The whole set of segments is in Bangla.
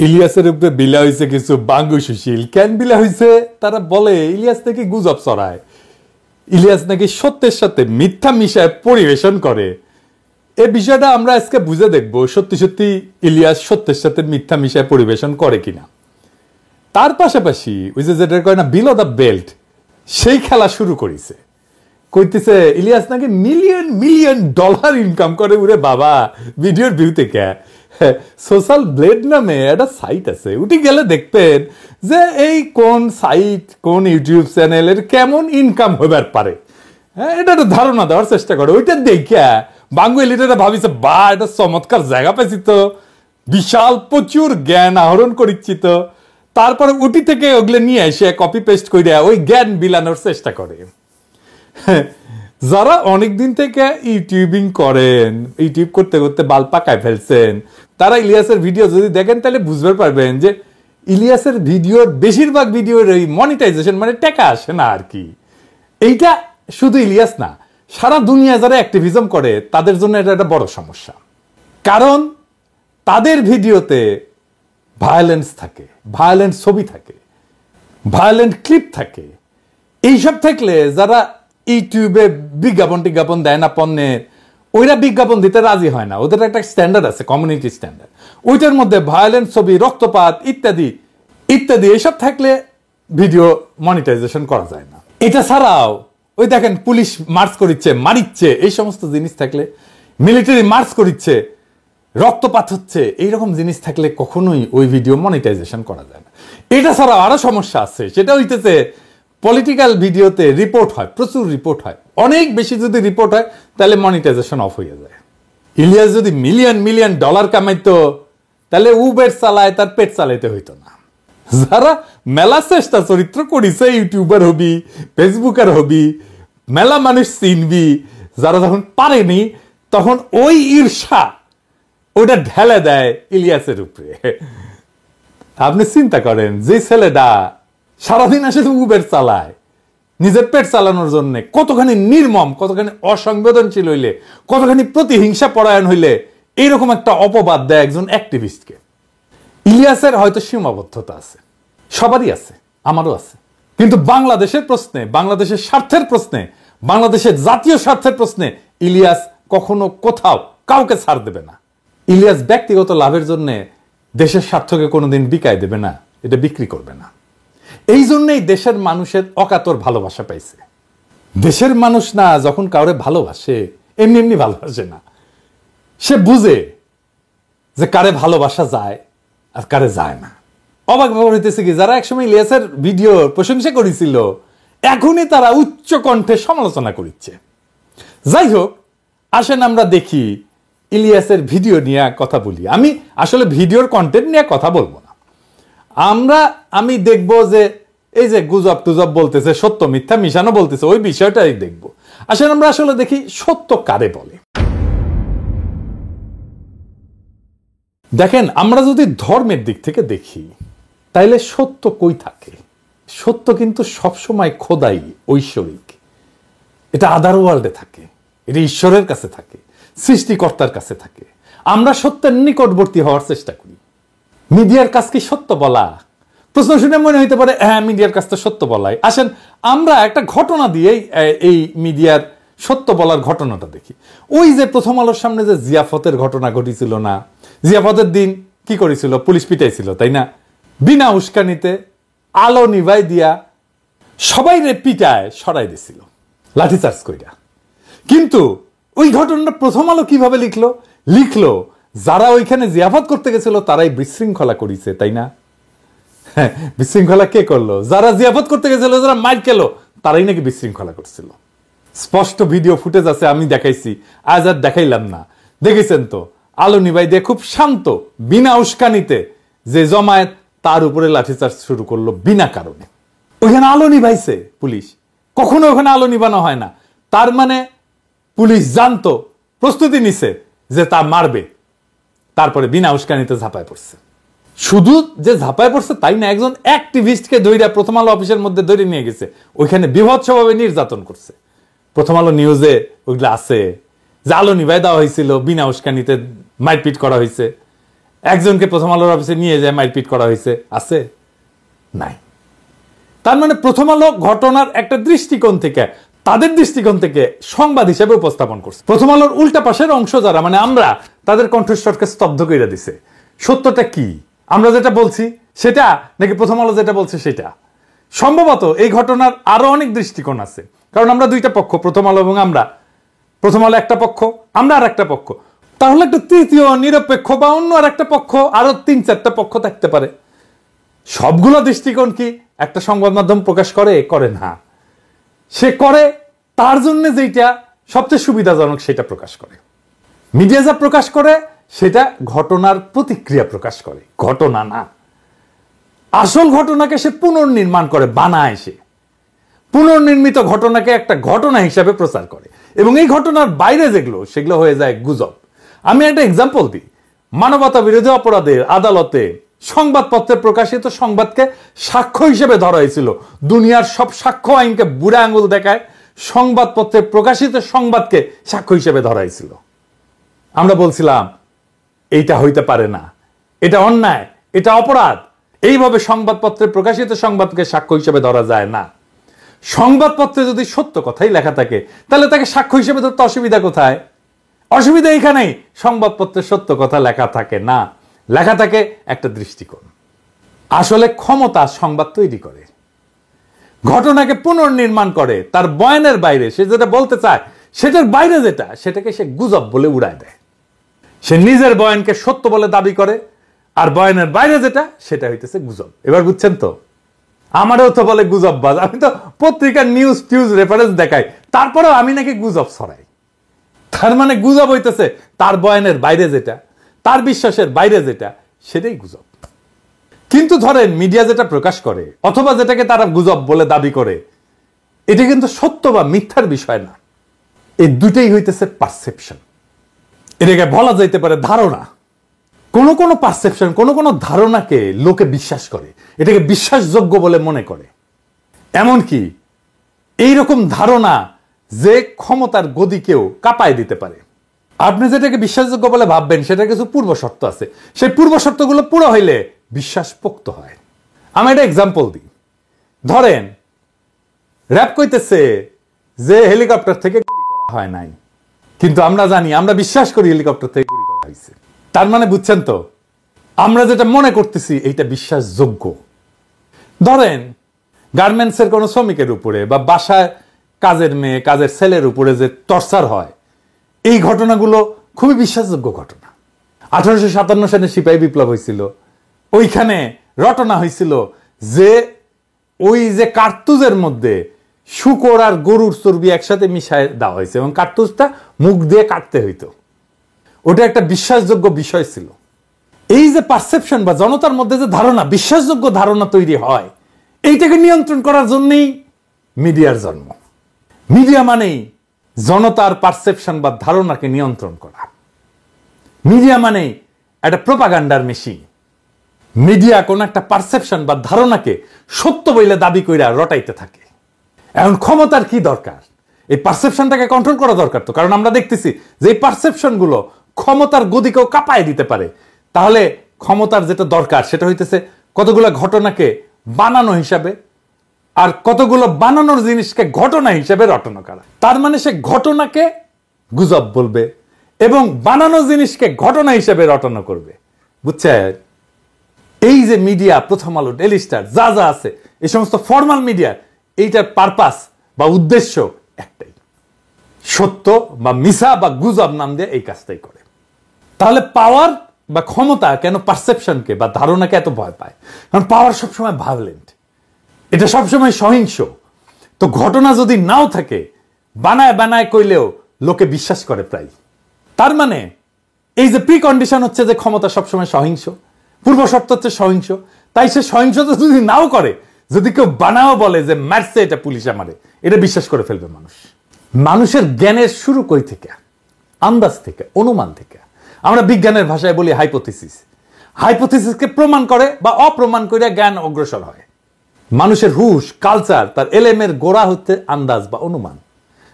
ইলিয়াসের উপরে বিলা হয়েছে কিছু বাঙ্গু সুশীল। কেন বিলা হয়েছে? তারা বলে ইলিয়াস নাকি গুজব ছড়ায়, ইলিয়াস নাকি সত্যের সাথে মিথ্যা মিশায় পরিবেশন করে। এই বিষয়টা আমরা আজকে বুঝে দেখবো সত্যি সত্যি ইলিয়াস সত্যের সাথে মিথ্যা মিশায় পরিবেশন করে কিনা। তার পাশাপাশি ওই যে যেটা কয় না বিলো দ্য বেল্ট, সেই খেলা শুরু করেছে। কইতেছে ইলিয়াস নাকি মিলিয়ন মিলিয়ন ডলার ইনকাম করে। উরে বাবা, ভিডিওর ভিউ থেকে সোশ্যাল ব্লেড নামে একটা সাইট আছে, উঠে গেলে দেখবেন যে এই কোন সাইট কোন ইউটিউব চ্যানেলের কেমন ইনকাম হবার পারে, হ্যাঁ, এটা একটা ধারণা দেওয়ার চেষ্টা করে। ওইটা দেখে বাঙ্গুলিটা ভাবিছে বা এটা চমৎকার জায়গা পেয়েছি তো, বিশাল প্রচুর জ্ঞান আহরণ করিচ্ছি তো। তারপরে উটি থেকে ওগুলো নিয়ে এসে কপি পেস্ট করে ওই জ্ঞান বিলানোর চেষ্টা করে। যারা অনেকদিন থেকে ইউটিউবিং করেন, ইউটিউব করতে করতে বাল পাকায় ফেলছেন, তারা ইলিয়াসের ভিডিও যদি দেখেন তাহলে বুঝতে পারবেন যে ইলিয়াসের ভিডিওর বেশিরভাগ ভিডিওর এই মনিটাইজেশন মানে টাকা আসে না আর কি। এইটা শুধু ইলিয়াস না, সারা দুনিয়া যারা অ্যাক্টিভিজম করে তাদের জন্য এটা একটা বড় সমস্যা। কারণ তাদের ভিডিওতে ভায়োলেন্স থাকে, ভায়োলেন্ট ছবি থাকে, ভায়োলেন্ট ক্লিপ থাকে। এইসব থাকলে যারা ইউটিউবে বিজ্ঞাপন দেয় না পণ্যের, ওইরা বিজ্ঞাপন দিতে রাজি হয় না। ওদের একটা স্ট্যান্ডার্ড আছে, কমিউনিটি স্ট্যান্ডার্ড। ওইটার মধ্যে ভায়োলেন্ট ছবি, রক্তপাত ইত্যাদি ইত্যাদি এইসব থাকলে ভিডিও মনিটাইজেশন করা যায় না। এটা ছাড়াও ওই দেখেন পুলিশ মার্চ করিচ্ছে, মারিচ্ছে, এই সমস্ত জিনিস থাকলে, মিলিটারি মার্চ করিচ্ছে, রক্তপাত হচ্ছে, এইরকম জিনিস থাকলে কখনোই ওই ভিডিও মনিটাইজেশন করা যায় না। এটা ছাড়াও আরো সমস্যা আছে, সেটা হইতেছে পলিটিক্যাল ভিডিওতে রিপোর্ট হয়, প্রচুর রিপোর্ট হয়। অনেক বেশি যদি রিপোর্ট হয় তাহলে মনিটাইজেশন অফ হয়ে যায়। ইলিয়াস যদি মিলিয়ন মিলিয়ন ডলার কামাইতো তাহলে উবের চালায়, তার পেট চালাইতে হইতো না। যারা মেলা চেষ্টা চরিত্র করিছে, ইউটিউবার হবি, ফেসবুকার হবি, মেলা মানুষ চিনবি, যারা যখন পারেনি তখন ওই ঈর্ষা ওটা ঢেলে দেয় ইলিয়াসের উপরে। আপনি চিন্তা করেন, যে ছেলেটা সারাদিন আসে উবের চালায় নিজের পেট চালানোর জন্য, কতখানি নির্মম, কতখানি অসংবেদনশীল হইলে, কতখানি প্রতিহিংসা পরায়ণ হইলে এইরকম একটা অপবাদ দেয় একজন অ্যাক্টিভিস্টকে। ইলিয়াসের হয়তো সীমাবদ্ধতা আছে, সবারই আছে, আমারও আছে, কিন্তু বাংলাদেশের প্রশ্নে, বাংলাদেশের স্বার্থের প্রশ্নে, বাংলাদেশের জাতীয় স্বার্থের প্রশ্নে ইলিয়াস কখনো কোথাও কাউকে ছাড় দেবে না। ইলিয়াস ব্যক্তিগত লাভের জন্য দেশের স্বার্থকে কোনোদিন বিকায় দেবে না, এটা বিক্রি করবে না। এই জন্যই দেশের মানুষের অকাতর ভালোবাসা পাইছে। দেশের মানুষ না যখন কাউরে ভালোবাসে এমনি এমনি ভালোবাসে না, সে বুঝে যে কারে ভালোবাসা যায় আর কারে যায় না। অবাক ব্যাপার হইতেছে কি, যারা একসময় ইলিয়াসের ভিডিও প্রশংসা করেছিল এখনই তারা উচ্চ কণ্ঠে সমালোচনা করছে। যাই হোক, আসেন আমরা দেখি ইলিয়াসের ভিডিও নিয়ে কথা বলি। আমি আসলে ভিডিওর কন্টেন্ট নিয়ে কথা বলবো না, আমি দেখব যে এই যে গুজব টুজব বলতেছে, সত্য মিথ্যা মিশানো বলতেছে, ওই বিষয়টাই দেখব। আসলে আমরা আসলে দেখি সত্য কারে বলে। দেখেন, আমরা যদি ধর্মের দিক থেকে দেখি তাইলে সত্য কই থাকে? সত্য কিন্তু সবসময় খোদাই, ঐশ্বরিক, এটা আদার ওয়ার্ল্ডে থাকে, এটা ঈশ্বরের কাছে থাকে, সৃষ্টিকর্তার কাছে থাকে। আমরা সত্যের নিকটবর্তী হওয়ার চেষ্টা করি। মিডিয়ার কাজ কি সত্য বলা? প্রশ্ন শুনে মনে হইতে পারে হ্যাঁ, মিডিয়ার কাজ তো সত্য বলাই। আসেন আমরা একটা ঘটনা দিয়ে এই মিডিয়ার সত্য বলার ঘটনাটা দেখি। ওই যে প্রথম আলোর সামনে যে জিয়াফতের ঘটনা ঘটেছিল না, জিয়াফতের দিন কি করেছিল? পুলিশ পিটাইছিল, তাই না? বিনা উস্কানিতে আলো নিভাই দিয়া সবাই রে পিটায় সরাই দিছিল লাঠিচার্জ কইরা। কিন্তু ওই ঘটনাটা প্রথম আলো কিভাবে লিখলো যারা ওইখানে জিয়াফত করতে গেছিল তারাই বিশৃঙ্খলা করেছে, তাই না? হ্যাঁ, বিশৃঙ্খলা কে করলো? যারা জিয়াফত করতে গেছিল, যারা মাইর খেলো, তারাই নাকি বিশৃঙ্খলা করছিল। স্পষ্ট ভিডিও ফুটেজ আছে, আমি দেখাইছি, আজ আর দেখাইলাম না। দেখেছেন তো, আলো নিভাই দিয়ে খুব শান্ত, বিনা উস্কানিতে যে জমায়েত, তার উপরে লাঠিচার্জ শুরু করলো বিনা কারণে। ওইখানে আলো নিভাইছে পুলিশ, কখনো ওখানে আলো নিভানো হয় না। তার মানে পুলিশ জানতো, প্রস্তুতি নিছে যে তা মারবে, তারপরে বিনা উস্কানিতে ঝাঁপায় পড়ছে। শুধু যে ঝাঁপায় পড়ছে তাই না, একজন অ্যাক্টিভিস্টকে ধইরা প্রথম আলো অফিসের মধ্যে ধরে নিয়ে গেছে, ওইখানে বিভৎসভাবে নির্যাতন করছে। প্রথম আলো নিউজে ওইগুলো আছে যে আলো নিভাই দেওয়া হয়েছিল, বিনা উস্কানিতে মারপিট করা হয়েছে। একজনকে প্রথম আলোর অফিসে নিয়ে যায় মারপিট করা হয়েছে? আছে? নাই। তার মানে প্রথম আলো ঘটনার একটা দৃষ্টিকোণ থেকে, তাদের দৃষ্টিকোণ থেকে সংবাদ হিসেবে উপস্থাপন করছে। প্রথম আলোর উল্টা পাশের অংশ যারা, মানে আমরা, তাদের কণ্ঠস্বরকে স্তব্ধ করে দিছে। সত্যটা কি? আমরা যেটা বলছি সেটা নাকি প্রথম আলো যেটা বলছে সেটা? সম্ভবত এই ঘটনার আরো অনেক দৃষ্টিকোণ আছে, কারণ আমরা দুইটা পক্ষ, প্রথম আলো এবং আমরা। প্রথম আলো একটা পক্ষ, আমরা আর একটা পক্ষ। তাহলে একটা তৃতীয় নিরপেক্ষ বা অন্য আর একটা পক্ষ, আরো 3-4টা পক্ষ থাকতে পারে। সবগুলো দৃষ্টিকোণ কি একটা সংবাদ মাধ্যম প্রকাশ করে? করে না। সে করে তার জন্য যেটা সবচেয়ে সুবিধাজনক সেটা প্রকাশ করে। মিডিয়া যা প্রকাশ করে সেটা ঘটনার প্রতিক্রিয়া প্রকাশ করে, ঘটনা না। আসল ঘটনাকে সে পুনর্নির্মাণ করে, বানায়। সে পুনর্নির্মিত ঘটনাকে একটা ঘটনা হিসাবে প্রচার করে, এবং এই ঘটনার বাইরে যেগুলো, সেগুলো হয়ে যায় গুজব। আমি একটা এক্সাম্পল দিই। মানবতা বিরোধী অপরাধের আদালতে সংবাদপত্রে প্রকাশিত সংবাদকে সাক্ষ্য হিসেবে ধরা হয়েছিল। দুনিয়ার সব সাক্ষ্য আইনকে বুড়া আঙুল দেখায় সংবাদপত্রে প্রকাশিত সংবাদকে সাক্ষ্য হিসেবে ধরা হয়েছিল। আমরা বলছিলাম এইটা হইতে পারে না, এটা অন্যায়, এটা অপরাধ। এইভাবে সংবাদপত্রে প্রকাশিত সংবাদকে সাক্ষ্য হিসেবে ধরা যায় না। সংবাদপত্রে যদি সত্য কথাই লেখা থাকে তাহলে তাকে সাক্ষ্য হিসেবে ধরতে অসুবিধা কোথায়? অসুবিধা এইখানেই, সংবাদপত্রে সত্য কথা লেখা থাকে না, লেখা থাকে একটা দৃষ্টিকোণ। আসলে ক্ষমতা সংবাদ তৈরি করে, ঘটনাকে পুনর্নির্মাণ করে, তার বয়ানের বাইরে সে যেটা বলতে চায় সেটার বাইরে যেটা, সেটাকে সে গুজব বলে উড়ায় দেয়। সে নিজের বয়ানকে সত্য বলে দাবি করে, আর বয়ানের বাইরে যেটা সেটা হইতেছে গুজব। এবার বুঝছেন তো? আমারও তো বলে গুজববাজ। আমি তো পত্রিকার নিউজ টিউজ রেফারেন্স দেখাই, তারপরেও আমি নাকি গুজব ছড়াই। তার মানে গুজব হইতেছে তার বয়ানের বাইরে যেটা, তার বিশ্বাসের বাইরে যেটা, সেটাই গুজব। কিন্তু ধরেন মিডিয়া যেটা প্রকাশ করে অথবা যেটাকে তারা গুজব বলে দাবি করে, এটা কিন্তু সত্য বা মিথ্যার বিষয় না। এই দুটেই হইতেছে পারসেপশন। এটাকে বলা যাইতে পারে ধারণা। কোন কোন পারসেপশন, কোন কোন ধারণাকে লোকে বিশ্বাস করে, এটাকে বিশ্বাসযোগ্য বলে মনে করে। এমনকি এইরকম ধারণা যে ক্ষমতার গদিকেও কাঁপায় দিতে পারে। আপনি যেটাকে বিশ্বাসযোগ্য বলে ভাববেন সেটা কিছু পূর্ব শর্ত আছে, সেই পূর্ব শর্তগুলো পুরো হইলে বিশ্বাস পোক্ত হয়। আমি একটা এক্সাম্পল দিই। ধরেন র‍্যাব কইতেছে যে হেলিকপ্টার থেকে গুলি করা হয় নাই, কিন্তু আমরা জানি, আমরা বিশ্বাস করি হেলিকপ্টার থেকে গুলি করা হয়েছে। তার মানে বুঝছেন তো, আমরা যেটা মনে করতেছি এইটা বিশ্বাসযোগ্য। ধরেন গার্মেন্টসের কোনো শ্রমিকের উপরে বা বাসায় কাজের মেয়ে, কাজের ছেলের উপরে যে টর্চার হয়, এই ঘটনাগুলো খুবই বিশ্বাসযোগ্য ঘটনা। 1857 সালে সিপাহী বিপ্লব হয়েছিল, ওইখানে রটনা হয়েছিল যে ওই যে কার্তুজের মধ্যে শূকর আর গরুর চর্বি একসাথে মিশায় দেওয়া হয়েছে এবং কার্তুজটা মুখ দিয়ে কাটতে হইতো। ওটা একটা বিশ্বাসযোগ্য বিষয় ছিল। এই যে পারসেপশন বা জনতার মধ্যে যে ধারণা, বিশ্বাসযোগ্য ধারণা তৈরি হয়, এইটাকে নিয়ন্ত্রণ করার জন্যই মিডিয়ার জন্ম। মিডিয়া মানেই জনতার পারসেপশন বা ধারণাকে নিয়ন্ত্রণ করা। মিডিয়া মানেই একটা প্রোপাগান্ডার মেশিন। মিডিয়া কোন একটা পারসেপশন বা ধারণাকে সত্য বলে দাবি কইরা রটাইতে থাকে। এখন ক্ষমতার কি দরকার? এই পারসেপশনটাকে কন্ট্রোল করা দরকার তো, কারণ আমরা দেখতেছি যে এই পারসেপশন গুলো ক্ষমতার গদিকেও কাঁপায় দিতে পারে। তাহলে ক্ষমতার যেটা দরকার সেটা হইতেছে কতগুলো ঘটনাকে বানানো হিসাবে আর কতগুলো বানানোর জিনিসকে ঘটনা হিসেবে রটনা করা। তার মানে সে ঘটনাকে গুজব বলবে এবং বানানো জিনিসকে ঘটনা হিসেবে রটনা করবে। বুঝছেন? এই যে মিডিয়া, প্রথম আলো, ডেইলি স্টার, যা যা আছে, এই সমস্ত ফর্মাল মিডিয়া, এইটার পারপাস বা উদ্দেশ্য একটাই, সত্য বা মিছা বা গুজব নাম দিয়ে এই কাজটাই করে। তাহলে পাওয়ার বা ক্ষমতা কেন পারসেপশনকে বা ধারণাকে এত ভয় পায়? কারণ পাওয়ার সবসময় ভায়োলেন্ট, এটা সবসময় সহিংস। তো ঘটনা যদি নাও থাকে, বানায় বানায় কইলেও লোকে বিশ্বাস করে প্রায়। তার মানে এই যে প্রি কন্ডিশন হচ্ছে যে ক্ষমতা সবসময় সহিংস, পূর্ব শর্ত হচ্ছে সহিংস। তাই সে সহিংসতা যদি নাও করে, যদি কেউ বানাও বলে যে মারছে, এটা পুলিশ আমারে, এটা বিশ্বাস করে ফেলবে মানুষ। মানুষের জ্ঞানের শুরু কই থেকে? আন্দাজ থেকে, অনুমান থেকে। আমরা বিজ্ঞানের ভাষায় বলি হাইপোথিসিস। হাইপোথিসিসকে প্রমাণ করে বা অপ্রমাণ করে জ্ঞান অগ্রসর হয়। মানুষের হুশ, কালচার, তার এলেমের গোড়া হচ্ছে আন্দাজ বা অনুমান।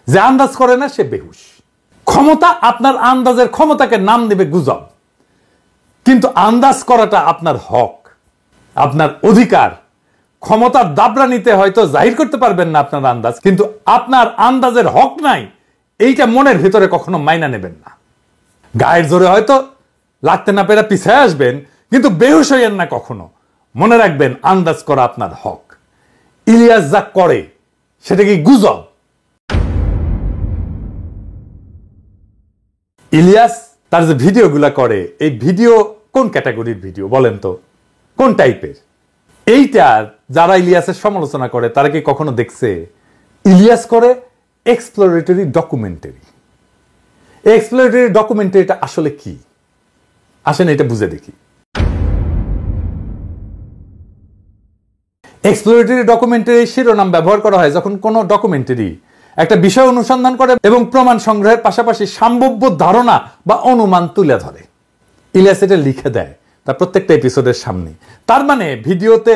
যে আন্দাজ করে না সে বেহুশ। ক্ষমতা আপনার আন্দাজের ক্ষমতাকে নাম দিবে গুজব, কিন্তু আন্দাজ করাটা আপনার হক, আপনার অধিকার। ক্ষমতার দাবরা নিতে হয়তো জাহির করতে পারবেন না আপনার আন্দাজ, কিন্তু আপনার আন্দাজের হক নাই এইটা মনের ভিতরে কখনো মাইনা নেবেন না। গায়ের জোরে হয়তো লাগতে না পেরে পিছায় আসবেন, কিন্তু বেহুশ হইয়েন না কখনো। মনে রাখবেন আন্দাজ করা আপনার হক। ইলিয়াস যা করে সেটা কি গুজব? ইলিয়াস তার যে ভিডিওগুলা করে, এই ভিডিও কোন ক্যাটাগরির ভিডিও বলেন তো, কোন টাইপের? এইটা যারা ইলিয়াসের সমালোচনা করে তারা কি কখনো দেখছে? ইলিয়াস করে এক্সপ্লোরেটরি ডকুমেন্টারি। এক্সপ্লোরেটরি ডকুমেন্টারিটা আসলে কি? আসেন এটা বুঝে দেখি। এক্সপ্লোরেটরি ডকুমেন্টারি শিরোনাম ব্যবহার করা হয় যখন কোনো ডকুমেন্টারি একটা বিষয় অনুসন্ধান করে এবং প্রমাণ সংগ্রহের পাশাপাশি সম্ভাব্য ধারণা বা অনুমান তুলে ধরে। ইলিয়াস এটা লিখে দেয় তার প্রত্যেকটা এপিসোডের সামনে। তার মানে ভিডিওতে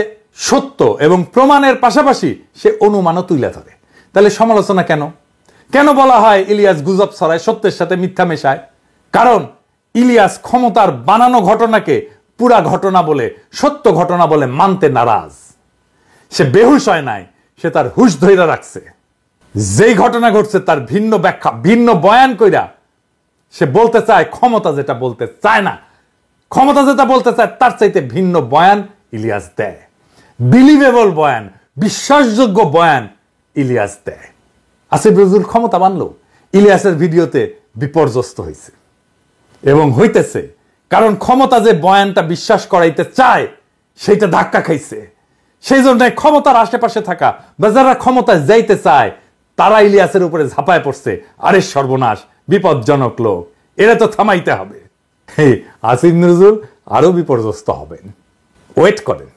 সত্য এবং প্রমাণের পাশাপাশি সে অনুমানও তুলে ধরে। তাহলে সমালোচনা কেন? কেন বলা হয় ইলিয়াস গুজব ছড়ায়, সত্যের সাথে মিথ্যা মেশায়? কারণ ইলিয়াস ক্ষমতার বানানো ঘটনাকে পুরা ঘটনা বলে, সত্য ঘটনা বলে মানতে নারাজ। সে বেহুশ হয় নাই, সে তার হুশ ধইরা রাখছে। যেই ঘটনা ঘটছে তার ভিন্ন ব্যাখ্যা, ভিন্ন বয়ান কইরা সে বলতে চায় ক্ষমতা যেটা বলতে চায় না। ক্ষমতা যেটা বলতে চায় তার চাইতে ভিন্ন বয়ান ইলিয়াস দেয়। বিলিভেবল বয়ান, বিশ্বাসযোগ্য বয়ান ইলিয়াস দেয়। আসিফ নজরুল ক্ষমতা বানলো, ইলিয়াসের ভিডিওতে বিপর্যস্ত হয়েছে এবং হইতেছে। কারণ ক্ষমতা যে বয়ানটা বিশ্বাস করাইতে চায় সেইটা ধাক্কা খাইছে। সেই জন্য ক্ষমতার আশেপাশে থাকা বা যারা ক্ষমতায় যাইতে চায় তারা ইলিয়াসের উপরে ঝাঁপায় পড়ছে। আরে সর্বনাশ, বিপজ্জনক লোক, এরা তো থামাইতে হবে। আসিফ নজরুল আরো বিপর্যস্ত হবেন, ওয়েট করেন।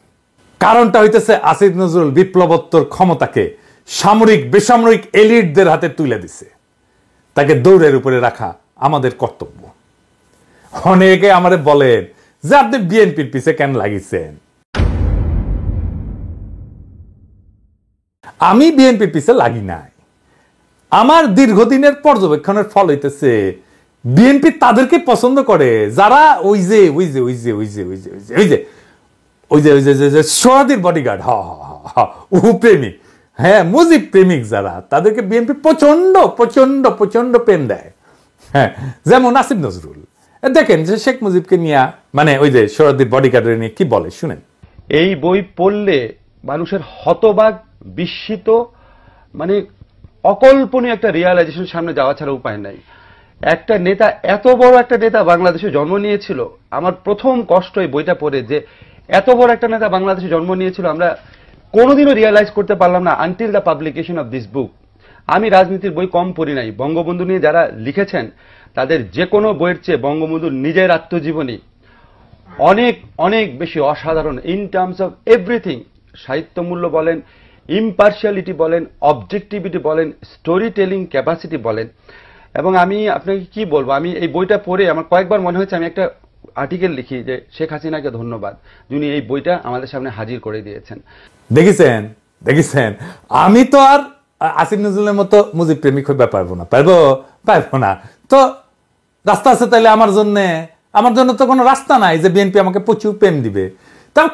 কারণটা হইতেছে আসিফ নজরুল বিপ্লবোত্তর ক্ষমতাকে সামরিক বেসামরিক এলিটদের হাতে তুলে দিছে। তাকে দৌড়ের উপরে রাখা আমাদের কর্তব্য। অনেকে আমাদের বলেন যে আপনি বিএনপির পিছে কেন লাগিয়েছেন। আমি বিএনপির পিছে লাগি নাই। আমার দীর্ঘদিনের পর্যবেক্ষণের ফল হইতেছে বিএনপি তাদেরকে পছন্দ করে যারা ওই যে সোহাদির বডিগার্ড, প্রেমিক, হ্যাঁ মুজিব প্রেমিক, যারা তাদেরকে বিএনপি প্রচন্ড প্রচন্ড প্রচন্ড প্রেম দেয়। হ্যাঁ, যেমন আসিফ নজরুল দেখেন যে শেখ মুজিবকে নিয়ে, মানে ওই যে সোহাদির বডিগার্ডের নিয়ে কি বলে শুনেন। এই বই পড়লে মানুষের হতবাক, বিস্মিত, মানে অকল্পনীয় একটা রিয়ালাইজেশন সামনে যাওয়া ছাড়া উপায় নাই। একটা নেতা, এত বড় একটা নেতা বাংলাদেশে জন্ম নিয়েছিল। আমার প্রথম কষ্ট এই বইটা পড়ে যে এত বড় একটা নেতা বাংলাদেশে জন্ম নিয়েছিল, আমরা কোনোদিনও রিয়ালাইজ করতে পারলাম না until the publication of this book. আমি রাজনীতির বই কম পড়ি নাই। বঙ্গবন্ধু নিয়ে যারা লিখেছেন তাদের যে কোনো বইয়ের চেয়ে বঙ্গবন্ধুর নিজের আত্মজীবনী অনেক অনেক বেশি অসাধারণ ইন টার্মস অফ এভরিথিং। সাহিত্যমূল্য বলেন, ইম্পার্শিয়ালিটি বলেন, অবজেক্টিভিটি বলেন, স্টোরি টেলিং ক্যাপাসিটি বলেন। এবং আমি আপনাকে কি বলবো, আমি এই বইটা পড়ে আমার কয়েকবার মনে হয়েছে আমি একটা আর্টিকেল লিখি যে শেখ হাসিনাকে ধন্যবাদ, যিনি এই বইটা আমাদের সামনে হাজির করে দিয়েছেন। দেখেছেন আমি তো আর আসিফ নজরুলের মতো মুজিব প্রেমিক হইতে পারবো না। তো রাস্তা আছে তাইলে আমার জন্য তো কোনো রাস্তা নাই যে বিএনপি আমাকে প্রচুর প্রেম দিবে। তার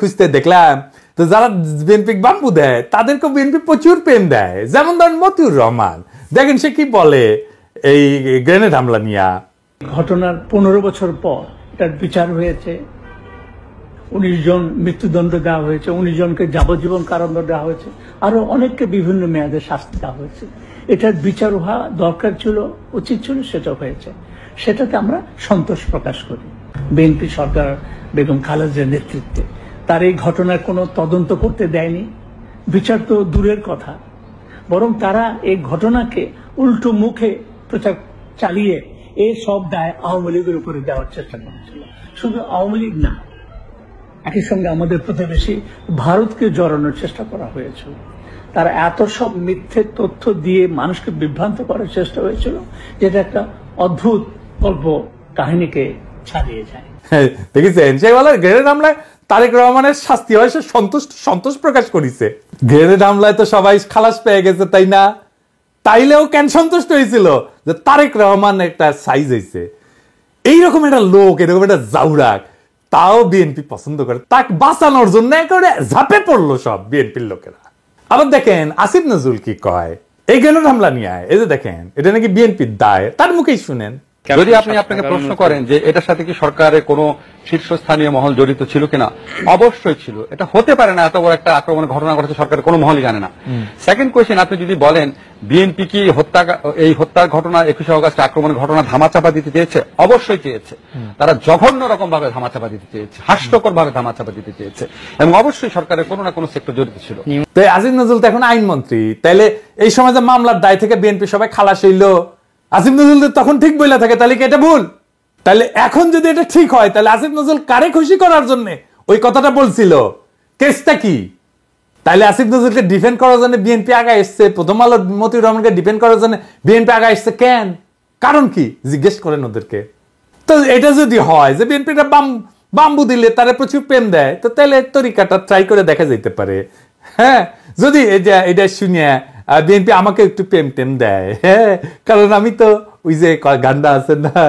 খুঁজতে দেখলাম তো যারা বিএনপি বাম্বু দেয় তাদেরকে বিএনপি প্রচুর প্রেম দেয়। যেমন ধরেন মতিউর রহমান, দেখেন সে কি বলে এই গ্রেনেড হামলা নিয়ে। ঘটনার 15 বছর পর এটার বিচার হয়েছে, 19 জন মৃত্যুদণ্ড দেওয়া হয়েছে, 19 জনকে যাবজ্জীবন কারাদণ্ড দেওয়া হয়েছে, আরো অনেককে বিভিন্ন মেয়াদে শাস্তি দেওয়া হয়েছে। এটার বিচার হওয়া দরকার ছিল, উচিত ছিল, সেটা হয়েছে। সেটাতে আমরা সন্তোষ প্রকাশ করি। বিএনপি সরকার বেগম খালেদার নেতৃত্বে তার এই ঘটনার কোনো তদন্ত করতে দেয়নি, বিচার তো দূরের কথা, বরং তারা এই ঘটনাকে উল্টো মুখে প্রচার চালিয়ে এই সব দায় আওয়ামী লীগের উপরে দেওয়ার চেষ্টা করেছিল। শুধু আওয়ামী লীগ না, একই সঙ্গে আমাদের প্রতিবেশী ভারতকে জড়ানোর চেষ্টা করা হয়েছিল। তারা এত সব মিথ্যে তথ্য দিয়ে মানুষকে বিভ্রান্ত করার চেষ্টা হয়েছিল, যেটা একটা অদ্ভুত গল্প কাহিনীকে ছাড়িয়ে যায়। দেখেছেন সেই বলে গ্রেনেড হামলায় তারেক রহমানের শাস্তি হয়, সে সন্তোষ প্রকাশ করেছে। গ্রেনেড হামলায় তো সবাই খালাস পেয়ে গেছে, তাই না? তাইলেও কেন সন্তুষ্ট হয়েছিল যে তারেক রহমান একটা সাইজ হয়েছে। এইরকম একটা লোক, এরকম একটা জাউরাক, তাও বিএনপি পছন্দ করে, তাকে বাঁচানোর জন্য একেবারে ঝাঁপে পড়লো সব বিএনপির লোকেরা। আবার দেখেন আসিফ নজরুল কি কয় এই গ্রেনেড হামলা নিয়ে, এই যে দেখেন এটা নাকি বিএনপির দায়, তার মুখেই শুনেন। যদি আপনি আপনাকে প্রশ্ন করেন যে এটার সাথে কি সরকারের কোনো শীর্ষস্থানীয় মহল জড়িত ছিল কিনা, অবশ্যই ছিল। এটা হতে পারে না এত বড় একটা আক্রমণের ঘটনা ঘটেছে সরকারের কোনো মহলই জানে না। সেকেন্ড কোয়েশ্চেন, আপনি যদি বলেন বিএনপি কি এই হত্যার ঘটনা 21শে অগস্ট আক্রমণের ঘটনা ধামাচাপা দিতে চেয়েছে, অবশ্যই চেয়েছে। তারা জঘন্য রকম ভাবে ধামাচাপা দিতে চেয়েছে, হাস্যকর ভাবে ধামাচাপা দিতে চেয়েছে, এবং অবশ্যই সরকারের কোনো না কোনো সেক্টর জড়িত ছিল। তো আসিফ নজরুল তো এখন আইনমন্ত্রী, তাইলে এই সময় যে মামলার দায় থেকে বিএনপি সবাই খালাস হইল, আসিফ নজরুল তখন ঠিক বলে থাকে, তাহলে কি এটা ভুল? তাহলে এখন যদি এটা ঠিক হয়, তাহলে আসিফ নজরুল কারে খুশি করার জন্য ওই কথাটা বলছিল? কেসটা কি? তাহলে আসিফ নজরুলকে ডিফেন্ড করার জন্য বিএনপি আগায় এসছে, প্রথম আলো মতিউর রহমানকে ডিফেন্ড করার জন্য বিএনপি আগায় এসছে কেন? কারণ কি জিজ্ঞেস করেন ওদেরকে। তো এটা যদি হয় যে বিএনপিটা বাম্বু দিলে তারা প্রচুর প্রেম দেয়, তো তাহলে তরিকাটা ট্রাই করে দেখা যেতে পারে। হ্যাঁ, যদি এটা শুনিয়া বিএনপি আমাকে একটু প্রেম টেম দেয়, হ্যাঁ, কারণ আমি তো ওই যে গান্ডা আছে না,